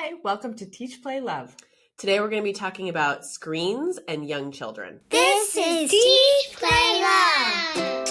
Hi, welcome to Teach, Play, Love. Today we're going to be talking about screens and young children. This is Teach, Play, Love.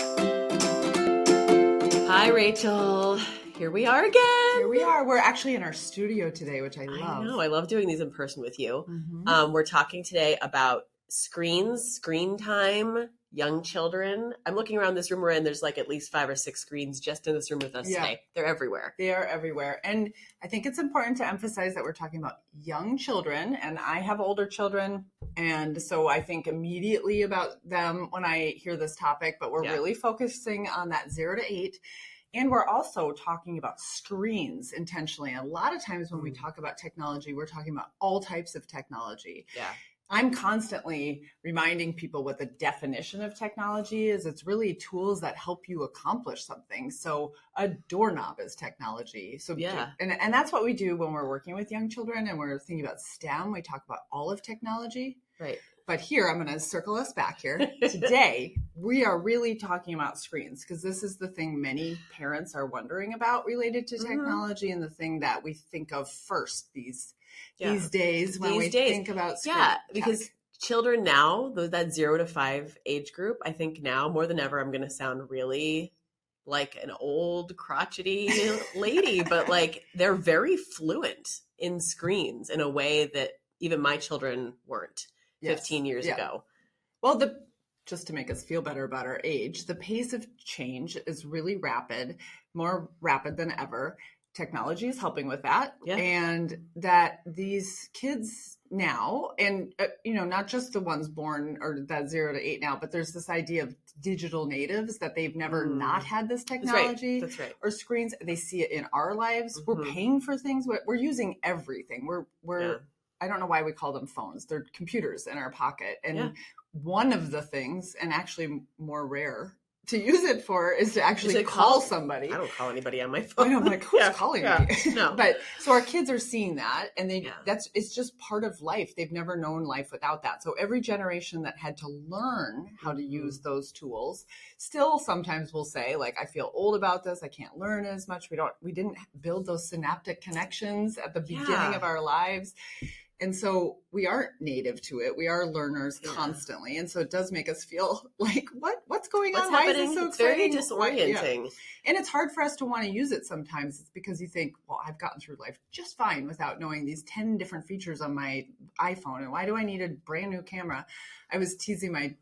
Hi, Rachel. Here we are again. Here we are. We're actually in our studio today, which I love. I know. I love doing these in person with you. Mm-hmm. We're talking today about screens, screen time, young children. I'm looking around this room we're in. There's like at least 5 or 6 screens just in this room with us today. They're everywhere. They are everywhere. And I think it's important to emphasize that we're talking about young children. And I have older children. And so I think immediately about them when I hear this topic. But we're really focusing on that 0 to 8. And we're also talking about screens intentionally. And a lot of times when we talk about technology, we're talking about all types of technology. Yeah. I'm constantly reminding people what the definition of technology is. It's really tools that help you accomplish something. So a doorknob is technology. So and that's what we do when we're working with young children and we're thinking about STEM. We talk about all of technology. Right. But here, I'm going to circle us back here. Today, we are really talking about screens because this is the thing many parents are wondering about related to technology and the thing that we think of first these days when we think about screen tech. Because children now, that 0 to 5 age group, I think now more than ever, I'm going to sound really like an old crotchety lady, but like they're very fluent in screens in a way that even my children weren't 15 years ago. Well, just to make us feel better about our age, the pace of change is really rapid, more rapid than ever. Technology is helping with that. Yeah. And that these kids now, and not just the ones born or that 0 to 8 now, but there's this idea of digital natives that they've never not had this technology. That's right. Or screens. They see it in our lives. We're paying for things. We're using everything. We're I don't know why we call them phones. They're computers in our pocket. And one of the things, and actually more rare to use it for, is to actually call somebody. I don't call anybody on my phone. I know, I'm like, who's calling me? No. But so our kids are seeing that, and it's just part of life. They've never known life without that. So every generation that had to learn how to use those tools still sometimes will say, like, I feel old about this. I can't learn as much. We didn't build those synaptic connections at the beginning of our lives. And so we aren't native to it. We are learners constantly. And so it does make us feel like, what's going on? Why is this so exciting? It's very disorienting. And it's hard for us to want to use it sometimes. It's because you think, well, I've gotten through life just fine without knowing these 10 different features on my iPhone. And why do I need a brand new camera? I was teasing my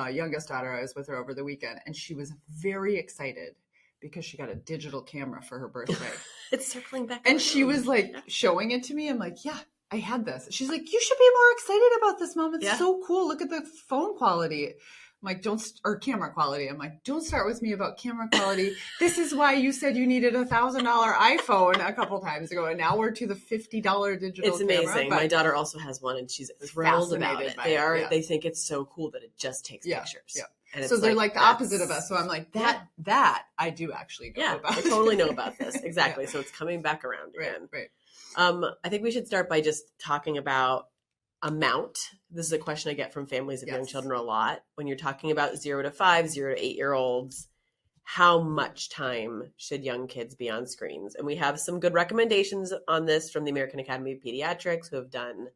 youngest daughter. I was with her over the weekend, and she was very excited because she got a digital camera for her birthday. It's circling back. And she was like showing it to me. I'm like, I had this. She's like, you should be more excited about this, Mom. It's so cool. Look at the phone quality. I'm like, or camera quality. I'm like, don't start with me about camera quality. This is why you said you needed $1,000 iPhone a couple times ago. And now we're to the $50 digital camera. It's amazing. My daughter also has one, and she's thrilled about it. They think it's so cool that it just takes pictures. Yeah. And so they're like the opposite of us. So I'm like, that I do actually know about. I totally know about this. Exactly. So it's coming back around again. Right. I think we should start by just talking about amount. This is a question I get from families of young children a lot. When you're talking about 0 to 5, 0 to 8-year-olds, how much time should young kids be on screens? And we have some good recommendations on this from the American Academy of Pediatrics, who have done,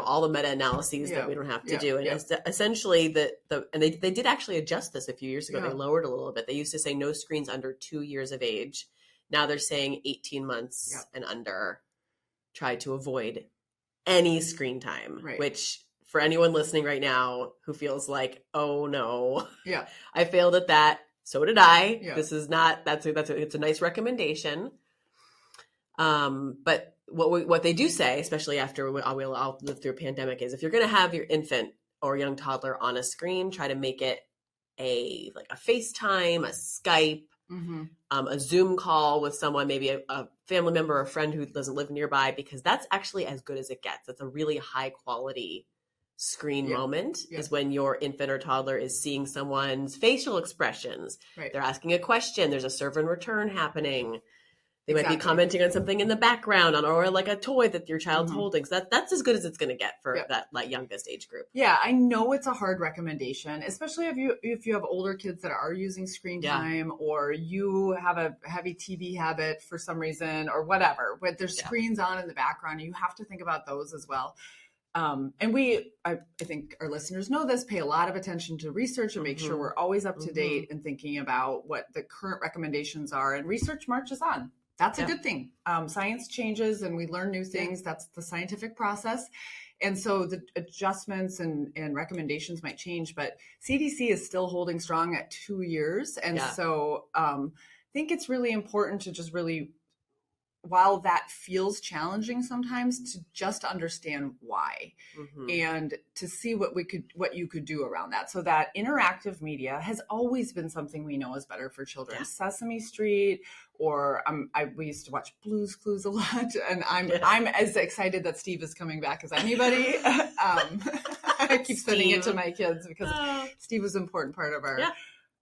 all the meta-analyses that we don't have to do. And essentially they did actually adjust this a few years ago. They lowered a little bit. They used to say no screens under 2 years of age. Now they're saying 18 months and under, try to avoid any screen time, which for anyone listening right now who feels like, oh no, I failed at that. So did I. Yeah. This is not, it's a nice recommendation. But what they do say, especially after we all live through a pandemic, is if you're going to have your infant or young toddler on a screen, try to make it a FaceTime, a Skype, a Zoom call with someone, maybe a family member or a friend who doesn't live nearby, because that's actually as good as it gets. It's a really high quality screen moment is when your infant or toddler is seeing someone's facial expressions. Right. They're asking a question. There's a serve and return happening. They might be commenting on something in the background or like a toy that your child's holding. So that's as good as it's going to get for that youngest age group. Yeah, I know it's a hard recommendation, especially if you have older kids that are using screen time, or you have a heavy TV habit for some reason or whatever, but there's screens on in the background. You have to think about those as well. And I think our listeners know this, pay a lot of attention to research and make sure we're always up to date and thinking about what the current recommendations are, and research marches on. That's a good thing. Science changes and we learn new things. That's the scientific process. And so the adjustments and recommendations might change, but CDC is still holding strong at 2 years. And so I think it's really important to just really, while that feels challenging sometimes, to just understand why and to see what you could do around that. So that interactive media has always been something we know is better for children. Yeah. Sesame Street, or we used to watch Blue's Clues a lot, and I'm as excited that Steve is coming back as anybody. I keep sending it to my kids because Steve was an important part of our.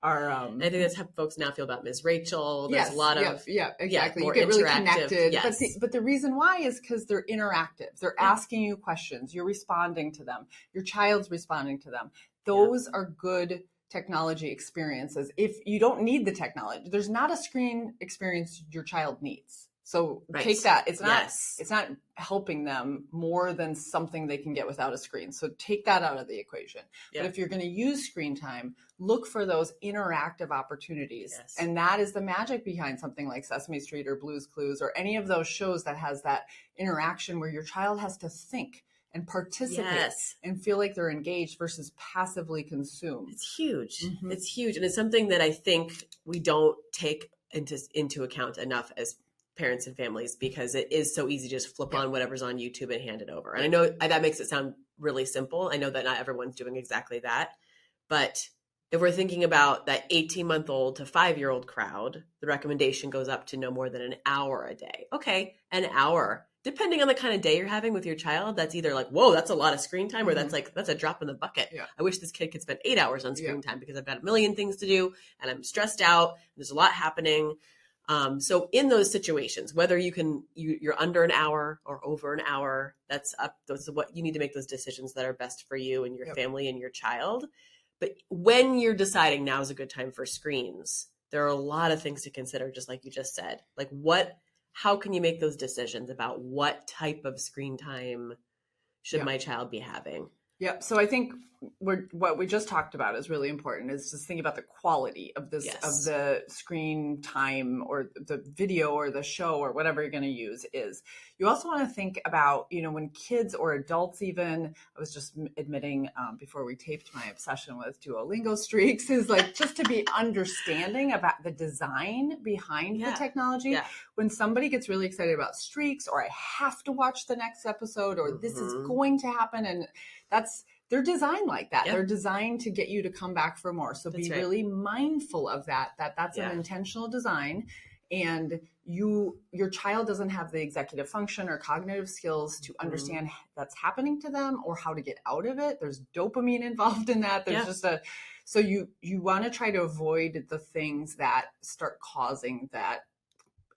I think that's how folks now feel about Ms. Rachel. There's a lot of exactly. More you get really connected. Yes. But the reason why is because they're interactive. They're asking you questions. You're responding to them. Your child's responding to them. Those are good technology experiences. If you don't need the technology, there's not a screen experience your child needs. So take that. It's not helping them more than something they can get without a screen. So take that out of the equation. But if you're going to use screen time, look for those interactive opportunities. Yes. And that is the magic behind something like Sesame Street or Blue's Clues or any of those shows that has that interaction where your child has to think and participate and feel like they're engaged versus passively consumed. It's huge. It's huge. And it's something that I think we don't take into account enough as parents and families, because it is so easy to just flip on whatever's on YouTube and hand it over. And I know that makes it sound really simple. I know that not everyone's doing exactly that. But if we're thinking about that 18-month-old to 5-year-old crowd, the recommendation goes up to no more than an hour a day. Okay, an hour. Depending on the kind of day you're having with your child, that's either like, whoa, that's a lot of screen time, or that's a drop in the bucket. Yeah. I wish this kid could spend 8 hours on screen time because I've got a million things to do and I'm stressed out. There's a lot happening. So in those situations, whether you're under an hour or over an hour, that's up. Those are what you need to make, those decisions that are best for you and your family and your child. But when you're deciding now is a good time for screens, there are a lot of things to consider, just like you just said. Like how can you make those decisions about what type of screen time should my child be having? Yeah. So I think what we just talked about is really important, is just think about the quality of this, of the screen time or the video or the show or whatever you're going to use is. You also want to think about, when kids or adults even, I was just admitting before we taped my obsession with Duolingo streaks, is like just to be understanding about the design behind the technology. Yeah. When somebody gets really excited about streaks, or I have to watch the next episode, or this is going to happen, and they're designed like that. Yep. They're designed to get you to come back for more. So be really mindful of that's an intentional design. And your child doesn't have the executive function or cognitive skills to understand that's happening to them or how to get out of it. There's dopamine involved in that. There's so you want to try to avoid the things that start causing that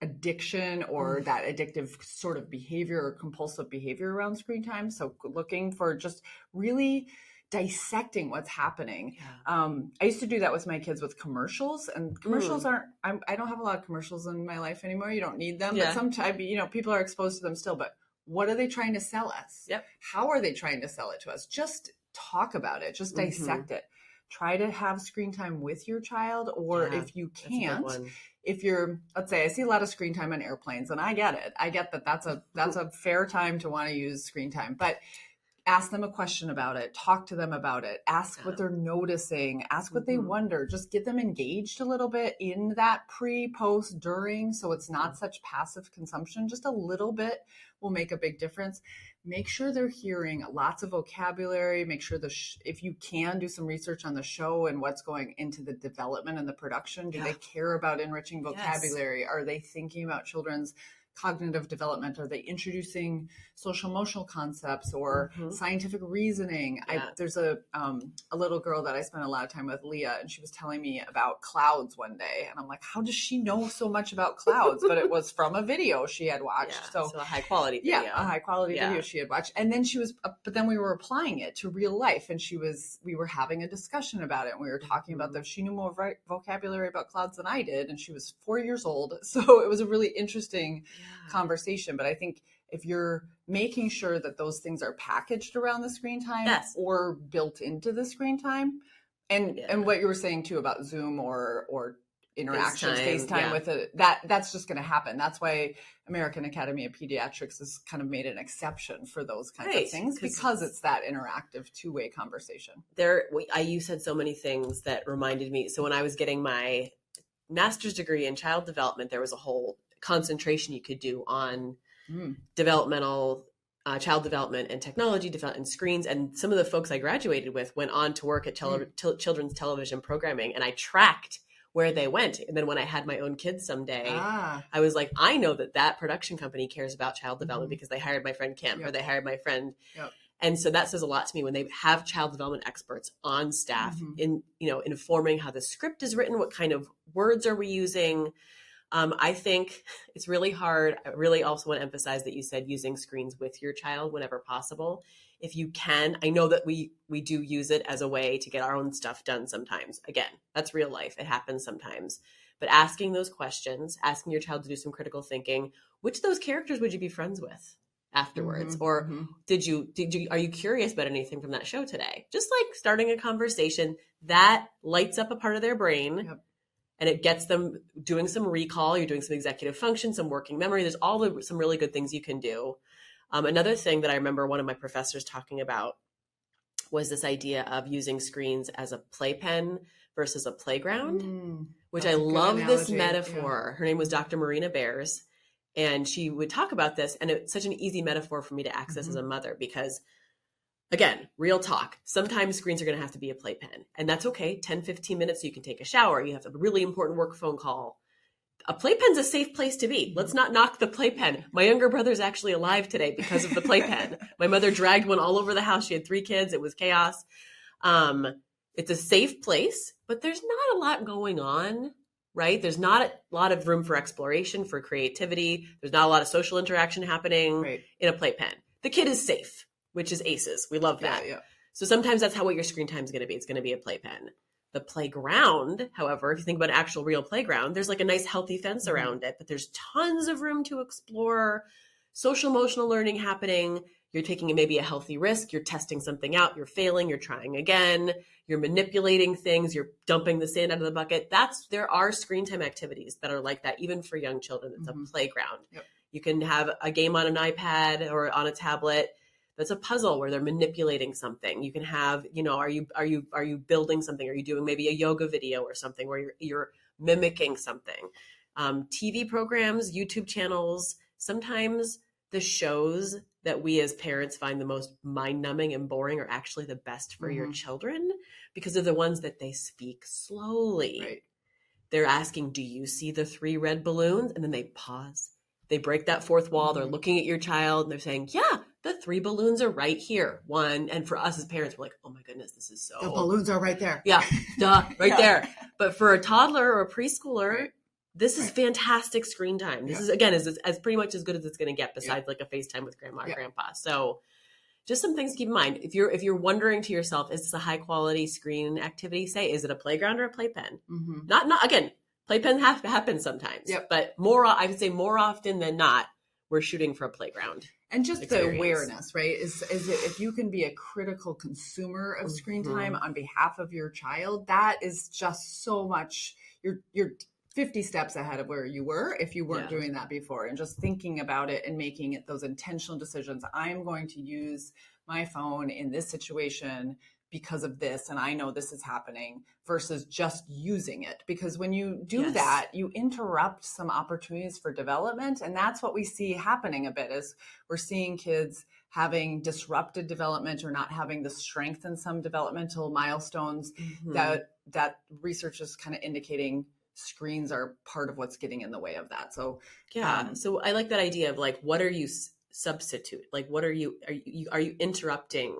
addiction or that addictive sort of behavior or compulsive behavior around screen time. So looking for just really dissecting what's happening. Yeah. I used to do that with my kids with commercials, and commercials I don't have a lot of commercials in my life anymore. You don't need them, but sometimes, people are exposed to them still, but what are they trying to sell us? Yep. How are they trying to sell it to us? Just talk about it, just dissect it. Try to have screen time with your child, or if you can't, if you're, let's say I see a lot of screen time on airplanes, and I get it. I get that that's a fair time to want to use screen time, but ask them a question about it, talk to them about it, ask what they're noticing, ask what they wonder, just get them engaged a little bit in that pre, post, during, so it's not such passive consumption. Just a little bit will make a big difference. Make sure they're hearing lots of vocabulary. Make sure if you can, do some research on the show and what's going into the development and the production. Do they care about enriching vocabulary? Yes. Are they thinking about children's cognitive development? Are they introducing social emotional concepts or scientific reasoning? There's a little girl that I spent a lot of time with, Leah, and she was telling me about clouds one day. And I'm like, how does she know so much about clouds? But it was from a video she had watched. Yeah, so a high quality video. Yeah, a high quality video she had watched. And then but then we were applying it to real life. And we were having a discussion about it. And we were talking about that. She knew more vocabulary about clouds than I did. And she was 4 years old. So it was a really interesting conversation. But I think if you're making sure that those things are packaged around the screen time or built into the screen time, and what you were saying too about Zoom or interactions, FaceTime with it, that's just going to happen. That's why American Academy of Pediatrics has kind of made an exception for those kinds of things, because it's that interactive two-way conversation. You said so many things that reminded me. So when I was getting my master's degree in child development, there was a whole concentration you could do on developmental child development and technology development and screens. And some of the folks I graduated with went on to work at children's television programming, and I tracked where they went. And then when I had my own kids someday, I was like, I know that production company cares about child development because they hired my friend Kim or they hired my friend. Yep. And so that says a lot to me when they have child development experts on staff in, informing how the script is written, what kind of words are we using. I think it's really hard. I really also want to emphasize that you said using screens with your child whenever possible. If you can, I know that we do use it as a way to get our own stuff done sometimes. Again, that's real life. It happens sometimes. But asking those questions, asking your child to do some critical thinking, which of those characters would you be friends with afterwards? Or are you curious about anything from that show today? Just like starting a conversation that lights up a part of their brain. Yep. And it gets them doing some recall. You're doing some executive function, some working memory. There's some really good things you can do. Another thing that I remember one of my professors talking about was this idea of using screens as a playpen versus a playground, which I love this metaphor. Yeah. Her name was Dr. Marina Bears. And she would talk about this. And it's such an easy metaphor for me to access as a mother because, again, real talk. Sometimes screens are going to have to be a playpen. And that's okay. 10, 15 minutes so you can take a shower. You have a really important work phone call. A playpen's a safe place to be. Let's not knock the playpen. My younger brother's actually alive today because of the playpen. My mother dragged one all over the house. She had 3 kids. It was chaos. It's a safe place, but there's not a lot going on, right? There's not a lot of room for exploration, for creativity. There's not a lot of social interaction happening in a playpen. The kid is safe, which is aces. We love that. Yeah. So sometimes that's what your screen time is going to be. It's going to be a playpen. The playground, however, if you think about an actual real playground, there's like a nice healthy fence around it, but there's tons of room to explore social emotional learning happening. You're taking maybe a healthy risk. You're testing something out. You're failing. You're trying again. You're manipulating things. You're dumping the sand out of the bucket. There are screen time activities that are like that, even for young children. It's a playground. Yep. You can have a game on an iPad or on a tablet. That's a puzzle where they're manipulating something. You can have, are you building something? Are you doing maybe a yoga video or something where you're mimicking something? TV programs, YouTube channels, sometimes the shows that we as parents find the most mind-numbing and boring are actually the best for your children because they're the ones that they speak slowly. Right. They're asking, do you see the 3 red balloons? And then they pause. They break that fourth wall. They're looking at your child and they're saying, yeah, the 3 balloons are right here. One. And for us as parents, we're like, oh my goodness, this is so. The balloons are right there. Yeah. Duh. Right there. But for a toddler or a preschooler, this is fantastic screen time. This is, again, as pretty much as good as it's going to get besides like a FaceTime with grandma or grandpa. So just some things to keep in mind. If you're wondering to yourself, is this a high quality screen activity? Say, is it a playground or a playpen? Not again, playpen happens sometimes, but I would say more often than not, we're shooting for a playground. And just the awareness, right? Is if you can be a critical consumer of screen time on behalf of your child, that is just so much. You're 50 steps ahead of where you were if you weren't doing that before. And just thinking about it and making it those intentional decisions. I'm going to use my phone in this situation because of this, and I know this is happening, versus just using it. Because when you do that, you interrupt some opportunities for development. And that's what we see happening a bit, is we're seeing kids having disrupted development or not having the strength in some developmental milestones that research is kind of indicating screens are part of what's getting in the way of that. So so I like that idea of like, what are you substitute? Like, what are you interrupting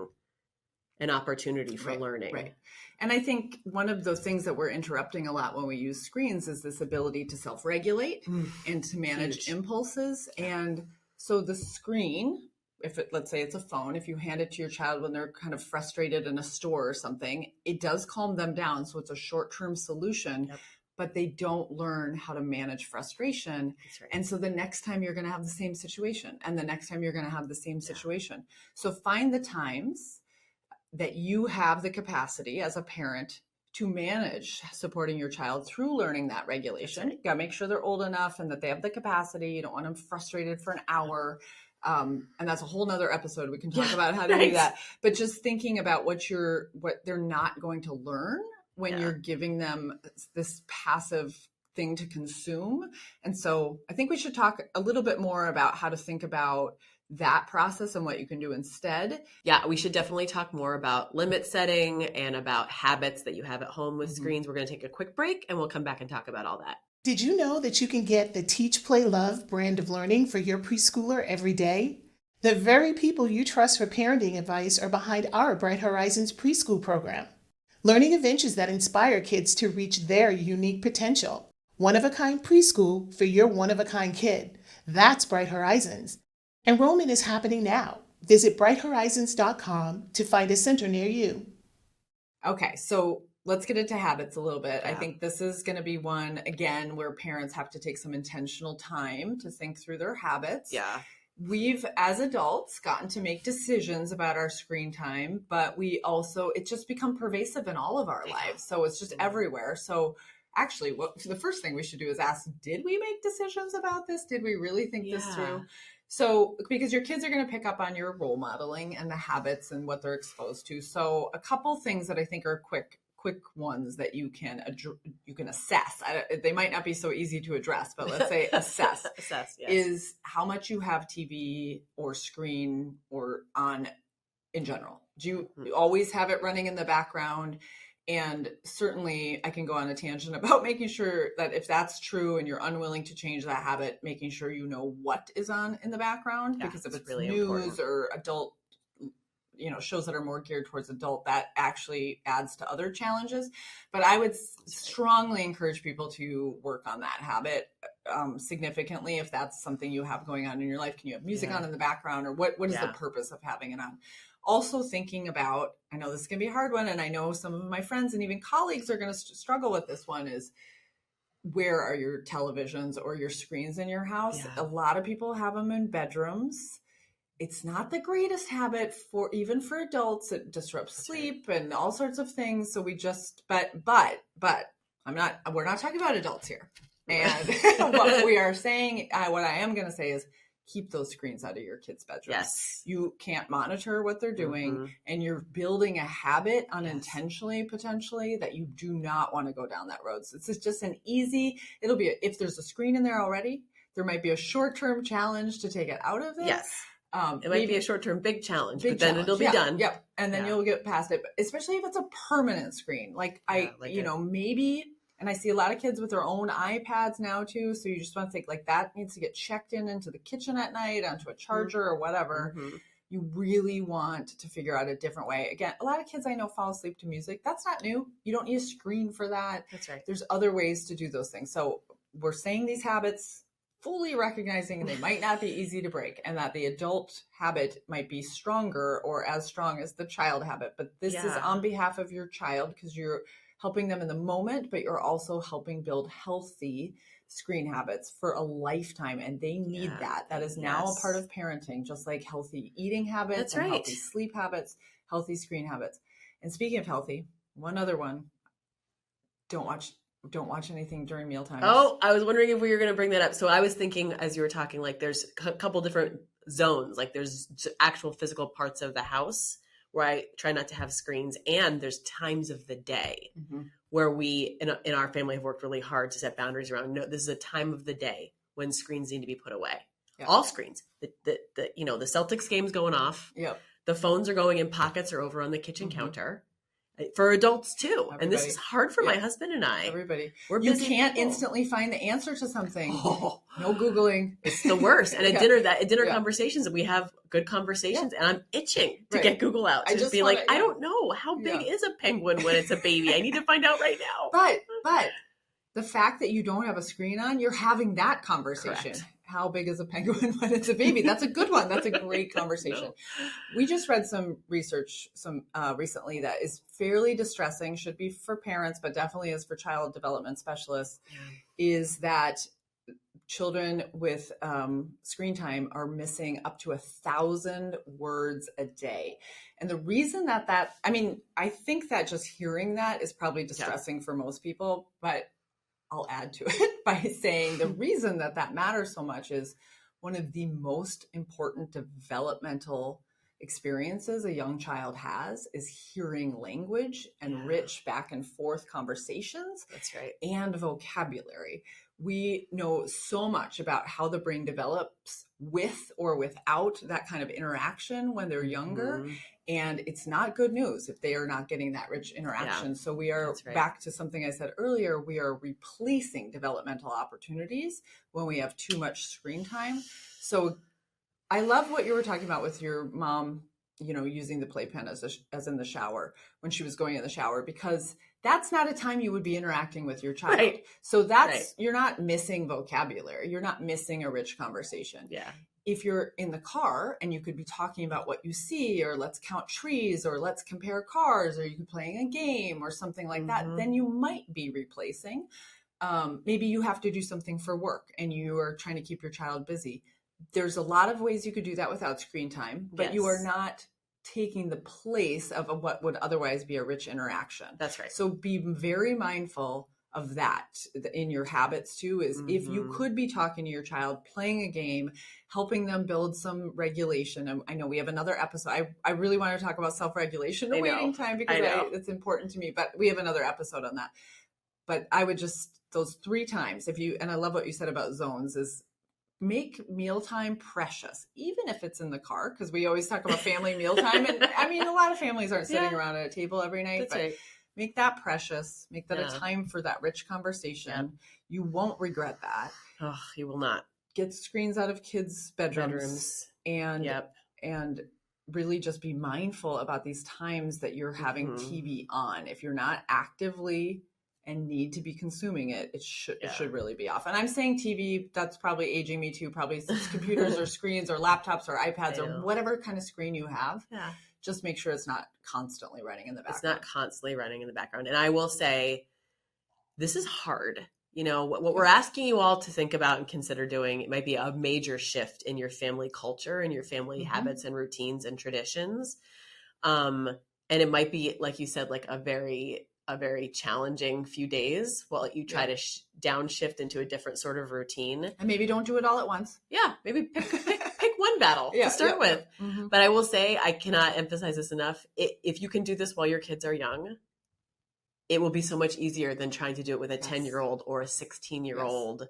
an opportunity for learning? Right. And I think one of the things that we're interrupting a lot when we use screens is this ability to self-regulate and to manage impulses. And so the screen, let's say it's a phone, if you hand it to your child when they're kind of frustrated in a store or something, it does calm them down. So it's a short-term solution, but they don't learn how to manage frustration. That's right. And so the next time you're going to have the same situation, and the next time you're going to have the same situation. So find the times that you have the capacity as a parent to manage supporting your child through learning that regulation. Right. You got to make sure they're old enough and that they have the capacity. You don't want them frustrated for an hour. And that's a whole nother episode. We can talk about how to do that. But just thinking about what they're not going to learn when you're giving them this passive thing to consume. And so I think we should talk a little bit more about how to think about that process and what you can do instead. Yeah, we should definitely talk more about limit setting and about habits that you have at home with screens. We're going to take a quick break and we'll come back and talk about all that. Did you know that you can get the Teach, Play, Love brand of learning for your preschooler every day? The very people you trust for parenting advice are behind our Bright Horizons preschool program. Learning adventures that inspire kids to reach their unique potential. One-of-a-kind preschool for your one-of-a-kind kid. That's Bright Horizons. Enrollment is happening now. Visit brighthorizons.com to find a center near you. Okay, so let's get into habits a little bit. I think this is going to be one, again, where parents have to take some intentional time to think through their habits. Yeah. We've, as adults, gotten to make decisions about our screen time, but it's just become pervasive in all of our lives. So it's just everywhere. So actually, the first thing we should do is ask, did we make decisions about this? Did we really think this through? So, because your kids are going to pick up on your role modeling and the habits and what they're exposed to. So a couple things that I think are quick ones that you can assess. They might not be so easy to address, but let's say assess. Is how much you have TV or screen or on in general. Do you always have it running in the background? And certainly I can go on a tangent about making sure that if that's true and you're unwilling to change that habit, making sure you know what is on in the background, because if it's really news important. Or adult, shows that are more geared towards adult, that actually adds to other challenges. But I would strongly encourage people to work on that habit significantly. If that's something you have going on in your life, can you have music on in the background, or what is the purpose of having it on? Also thinking about, I know this is going to be a hard one, and I know some of my friends and even colleagues are going to struggle with this one, is where are your televisions or your screens in your house? Yeah. A lot of people have them in bedrooms. It's not the greatest habit even for adults. It disrupts sleep and all sorts of things. So we just, but we're not talking about adults here. And what we are saying, what I am going to say is, keep those screens out of your kids' bedrooms. Yes. You can't monitor what they're doing, and you're building a habit unintentionally, potentially, that you do not want to go down that road. So it's just it'll be, if there's a screen in there already, there might be a short-term challenge to take it out of it. Yes. It might be a short-term big challenge, but then it'll be done. Yep. And then you'll get past it, but especially if it's a permanent screen. Maybe... And I see a lot of kids with their own iPads now too. So you just want to think like that needs to get checked into the kitchen at night, onto a charger or whatever. You really want to figure out a different way. Again, a lot of kids I know fall asleep to music. That's not new. You don't need a screen for that. That's right. There's other ways to do those things. So we're saying these habits, fully recognizing they might not be easy to break, and that the adult habit might be stronger or as strong as the child habit. But this is on behalf of your child, because you're helping them in the moment, but you're also helping build healthy screen habits for a lifetime. And they need that. That is now a part of parenting, just like healthy eating habits, and healthy sleep habits, healthy screen habits. And speaking of healthy, one other one, don't watch anything during mealtime. Oh, I was wondering if we were going to bring that up. So I was thinking, as you were talking, like there's a couple different zones, like there's actual physical parts of the house where I try not to have screens, and there's times of the day where we in our family have worked really hard to set boundaries around. No, this is a time of the day when screens need to be put away. Yeah. All screens. The Celtics game's going off. Yep. The phones are going in pockets or over on the kitchen counter, For adults too. And this Everybody. is hard for my husband and I. Everybody. We're You busy can't people. instantly find the answer to something. Oh, No Googling. it's the worst. And at dinner Yeah. conversations, we have good conversations, and I'm itching to Right. get Google out to I just just be wanna- like, I don't know, how big is a penguin when it's a baby? I need to find out right now. But the fact that you don't have a screen on, you're having that conversation. Correct. How big is a penguin when it's a baby? That's a good one. That's a great conversation. No. We just read some research recently that is fairly distressing, should be for parents, but definitely is for child development specialists, is that children with screen time are missing up to 1,000 words a day. And the reason I think that just hearing that is probably distressing for most people, but I'll add to it by saying the reason that matters so much is one of the most important developmental experiences a young child has is hearing language and rich back and forth conversations. That's right. And vocabulary. We know so much about how the brain develops with or without that kind of interaction when they're younger. Mhm. And it's not good news if they are not getting that rich interaction. Yeah, so we are back to something I said earlier. We are replacing developmental opportunities when we have too much screen time. So I love what you were talking about with your mom, using the playpen as in the shower when she was going in the shower, because that's not a time you would be interacting with your child. Right. So you're not missing vocabulary. You're not missing a rich conversation. Yeah. If you're in the car and you could be talking about what you see, or let's count trees, or let's compare cars, or you could be playing a game or something like that, then you might be replacing. Maybe you have to do something for work and you are trying to keep your child busy. There's a lot of ways you could do that without screen time, but you are not taking the place of what would otherwise be a rich interaction. That's right. So be very mindful of that in your habits too, is if you could be talking to your child, playing a game, helping them build some regulation. And I know we have another episode. I really want to talk about self-regulation and waiting time because it's important to me, but we have another episode on that. But I would just, those 3 times, and I love what you said about zones, is make mealtime precious, even if it's in the car, because we always talk about family mealtime. And I mean, a lot of families aren't sitting around at a table every night, but make that precious, make that a time for that rich conversation. Yep. You won't regret that. Oh, you will not. Get screens out of kids' bedrooms. And really just be mindful about these times that you're having TV on. If you're not actively and need to be consuming it, it should really be off. And I'm saying TV, that's probably aging me too, probably computers or screens or laptops or iPads or whatever kind of screen you have. Yeah. Just make sure it's not constantly running in the background. It's not constantly running in the background. And I will say, this is hard. What we're asking you all to think about and consider doing, it might be a major shift in your family culture and your family habits and routines and traditions. And it might be, like you said, like a very challenging few days while you try to downshift into a different sort of routine. And maybe don't do it all at once. Yeah. Maybe pick one battle to start with. Mm-hmm. But I will say, I cannot emphasize this enough. If you can do this while your kids are young, it will be so much easier than trying to do it with a 10-year-old or a 16-year-old.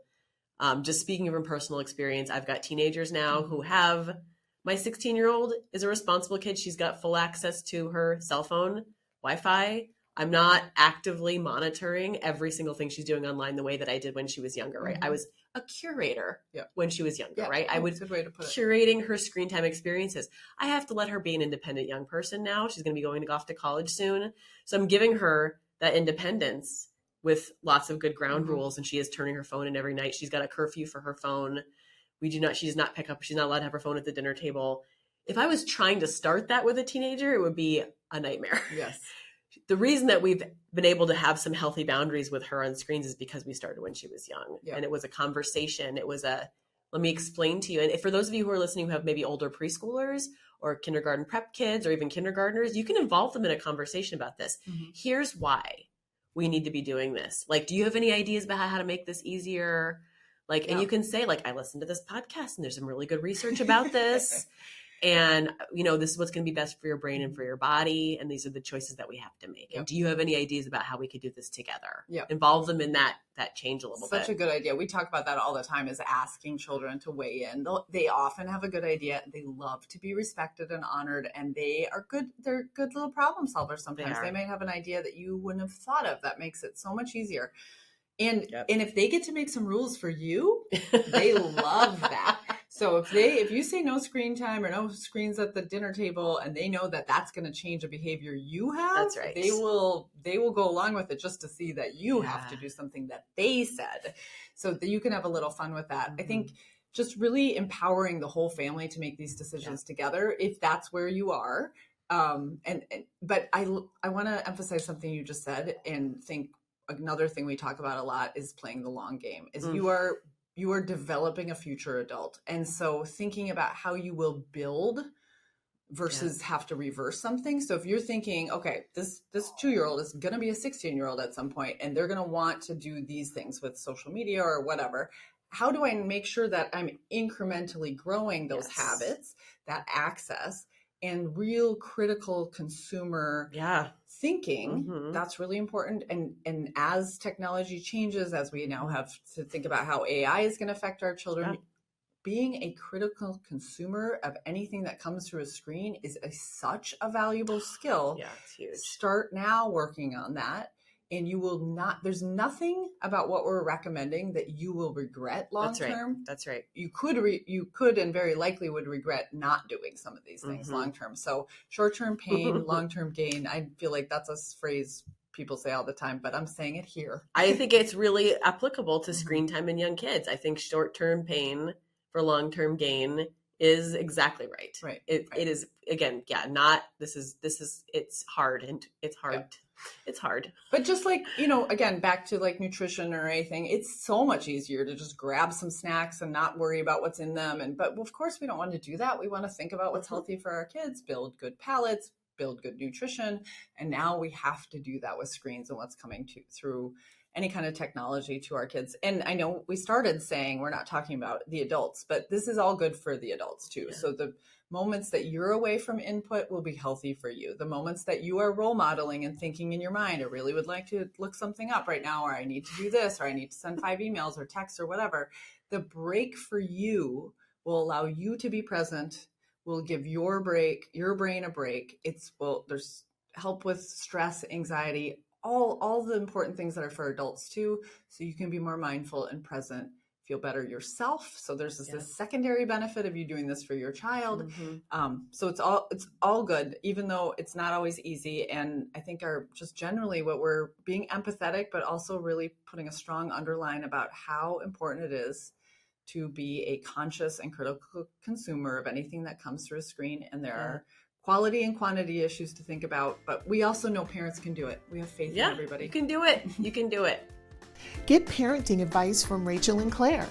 Just speaking from personal experience, I've got teenagers now who have, my 16-year-old is a responsible kid. She's got full access to her cell phone, Wi-Fi. I'm not actively monitoring every single thing she's doing online the way that I did when she was younger, right? I was a curator when she was younger, right? I would curating her screen time experiences. I have to let her be an independent young person now. She's going to be going off to college soon. So I'm giving her that independence with lots of good ground rules. And she is turning her phone in every night. She's got a curfew for her phone. She does not pick up. She's not allowed to have her phone at the dinner table. If I was trying to start that with a teenager, it would be a nightmare. Yes. The reason that we've been able to have some healthy boundaries with her on screens is because we started when she was young. Yep. And it was a conversation. It was let me explain to you. And for those of you who are listening who have maybe older preschoolers or kindergarten prep kids or even kindergartners, you can involve them in a conversation about this. Here's why we need to be doing this. Like, do you have any ideas about how to make this easier? And you can say, I listened to this podcast and there's some really good research about this. And, this is what's going to be best for your brain and for your body. And these are the choices that we have to make. And do you have any ideas about how we could do this together? Involve them in that change a little bit. Such a good idea. We talk about that all the time, is asking children to weigh in. They often have a good idea. They love to be respected and honored, and they are good. They're good little problem solvers sometimes. They might have an idea that you wouldn't have thought of. That makes it so much easier. And if they get to make some rules for you, they love that. So if you say no screen time or no screens at the dinner table, and they know that that's going to change a behavior you have, that's right. They will go along with it just to see that you have to do something that they said, so that you can have a little fun with that. I think just really empowering the whole family to make these decisions together, if that's where you are. But I want to emphasize something you just said, and think another thing we talk about a lot is playing the long game. Is you are developing a future adult. And so thinking about how you will build versus have to reverse something. So if you're thinking, okay, this 2-year-old is going to be a 16-year-old at some point, and they're going to want to do these things with social media or whatever, how do I make sure that I'm incrementally growing those habits, that access, and real critical consumer thinking? That's really important. And as technology changes, as we now have to think about how AI is going to affect our children, being a critical consumer of anything that comes through a screen is such a valuable skill. Yeah, it's huge. Start now working on that. And you will not, there's nothing about what we're recommending that you will regret long term. That's right. You could and very likely would regret not doing some of these things long term. So short term pain, long term gain. I feel like that's a phrase people say all the time, but I'm saying it here. I think it's really applicable to screen time in young kids. I think short term pain for long term gain is exactly right. Right. It is, again, it's hard, and it's hard. Yeah. It's hard. But just like, again, back to like nutrition or anything, it's so much easier to just grab some snacks and not worry about what's in them. But of course we don't want to do that. We want to think about what's healthy for our kids, build good palates, build good nutrition. And now we have to do that with screens and what's coming through any kind of technology to our kids. And I know we started saying we're not talking about the adults, but this is all good for the adults too. Yeah. So the moments that you're away from input will be healthy for you. The moments that you are role modeling and thinking in your mind, I really would like to look something up right now, or I need to do this, or I need to send 5 emails or texts or whatever. The break for you will allow you to be present, will give your brain a break. There's help with stress, anxiety, all the important things that are for adults too. So you can be more mindful and present, feel better yourself. So there's this secondary benefit of you doing this for your child. So it's all good, even though it's not always easy. And I think just generally what we're being empathetic, but also really putting a strong underline about how important it is to be a conscious and critical consumer of anything that comes through a screen. And there are quality and quantity issues to think about, but we also know parents can do it. We have faith in everybody. You can do it. You can do it. Get parenting advice from Rachel and Claire.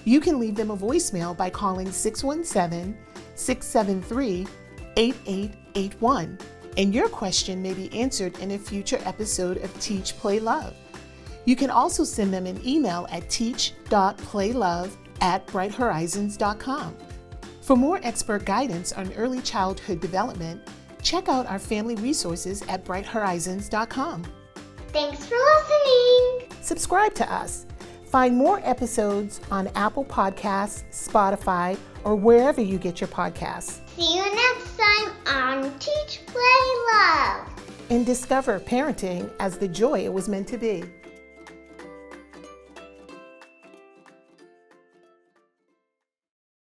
You can leave them a voicemail by calling 617-673-8881, and your question may be answered in a future episode of Teach, Play, Love. You can also send them an email at teach.playlove@brighthorizons.com. For more expert guidance on early childhood development, check out our family resources at brighthorizons.com. Thanks for listening. Subscribe to us. Find more episodes on Apple Podcasts, Spotify, or wherever you get your podcasts. See you next time on Teach, Play, Love. And discover parenting as the joy it was meant to be.